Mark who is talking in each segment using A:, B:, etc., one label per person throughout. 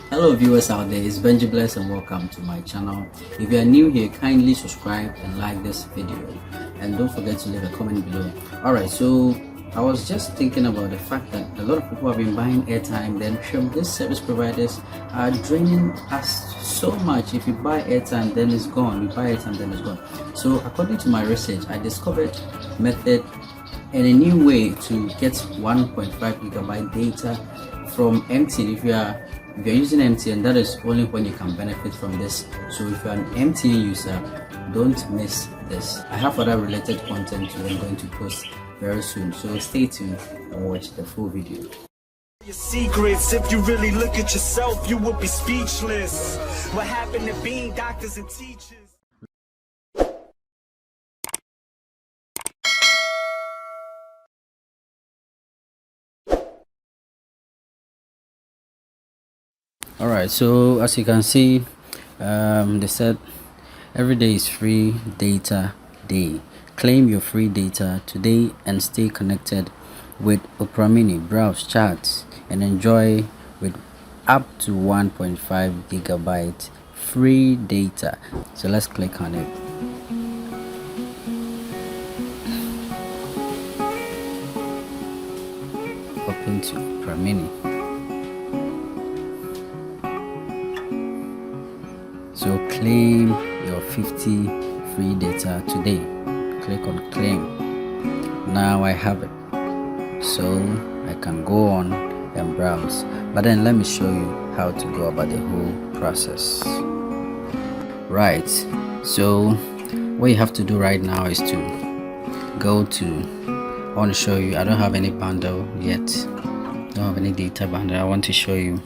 A: Hello viewers out there, it's Benji Bless and welcome to my channel. If you are new here, kindly subscribe and like this video and don't forget to leave a comment below. Alright, so I was just thinking about the fact that a lot of people have been buying airtime, then these service providers are draining us so much. If you buy airtime, then it's gone. You buy airtime, then it's gone. So according to my research, I discovered a method and a new way to get 1.5 gigabyte data from MTN. If you're using MTN, that is only when you can benefit from this. So if you're an MTN user, don't miss this. I have other related content I'm going to post very soon, so stay tuned and watch the full video.
B: Your secrets, if you really look at yourself, you would be speechless. What happened to being doctors and teachers?
A: Alright, so as you can see, they said every day is free data day. Claim your free data today and stay connected with Opera Mini. Browse, chat and enjoy with up to 1.5 gigabyte free data. So let's click on it. Open to Opera Mini. So claim your 50 free data today. Click on claim. Now I have it, so I can go on and browse. But then let me show you how to go about the whole process. Right, so what you have to do right now is to go to, I want to show you, I don't have any bundle yet, don't have any data bundle. I want to show you.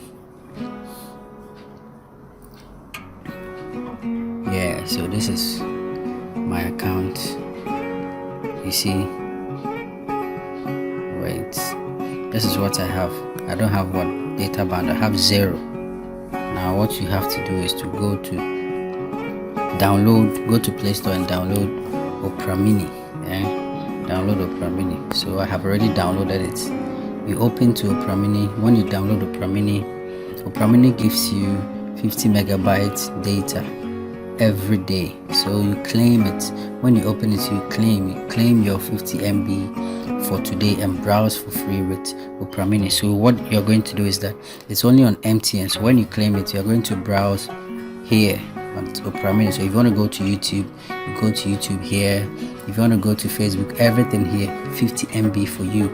A: Yeah, so this is my account. You see, wait, this is what I have. I don't have what data bundle, I have 0. Now what you have to do is to go to Play Store and download Opera Mini. Download Opera Mini. So I have already downloaded it. You open to Opera Mini. When you download Opera Mini gives you 50 megabytes data every day, so you claim it. When you open it, you claim your 50 MB for today and browse for free with Opera Mini. So what you're going to do is that it's only on MTN, so when you claim it, you're going to browse here on Opera Mini. So if you want to go to YouTube, you go to YouTube here. If you want to go to Facebook, everything here, 50 MB for you.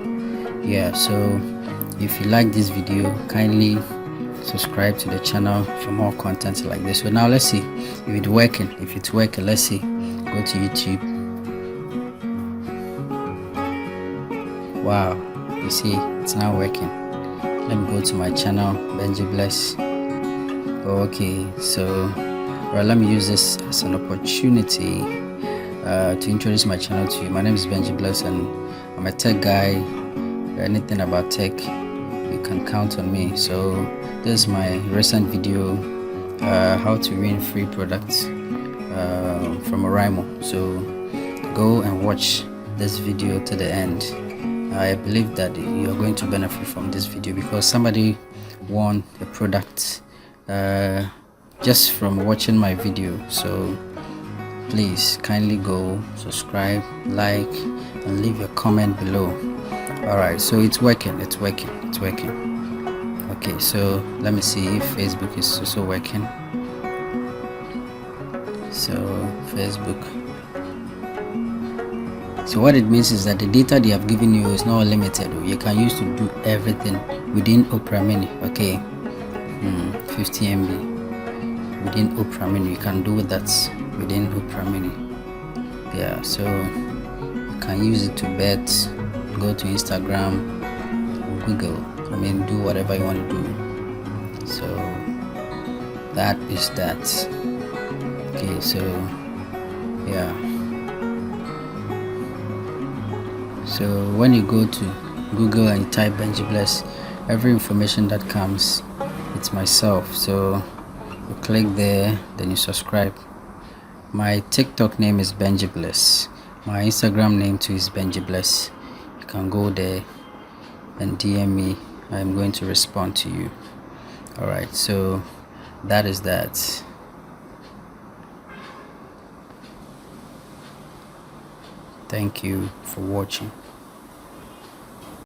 A: Yeah, so if you like this video, kindly subscribe to the channel for more content like this. So now let's see if it's working. Let's see. Go to YouTube. Wow, you see it's now working. Let me go to my channel, Benji Bless. Okay, so let me use this as an opportunity to introduce my channel to you. My name is Benji Bless and I'm a tech guy. Anything about tech, you can count on me. So this is my recent video, how to win free products from Oraimo. So go and watch this video to the end. I believe that you are going to benefit from this video because somebody won a product just from watching my video. So please kindly go subscribe, like and leave a comment below. Alright, so it's working. Okay, so let me see if Facebook is also working. So Facebook, so what it means is that the data they have given you is not limited. You can use to do everything within Opera Mini. Okay, 50 MB within Opera Mini, you can do that within Opera Mini. Yeah, so you can use it to bet, go to Instagram, Google, do whatever you want to do. So that is that. Okay, so yeah, so when you go to Google and type Benji Bless, every information that comes, it's myself. So you click there, then you subscribe. My TikTok name is Benji Bless. My Instagram name too is Benji Bless. You can go there and DM me. I'm going to respond to you. All right, so that is that. Thank you for watching.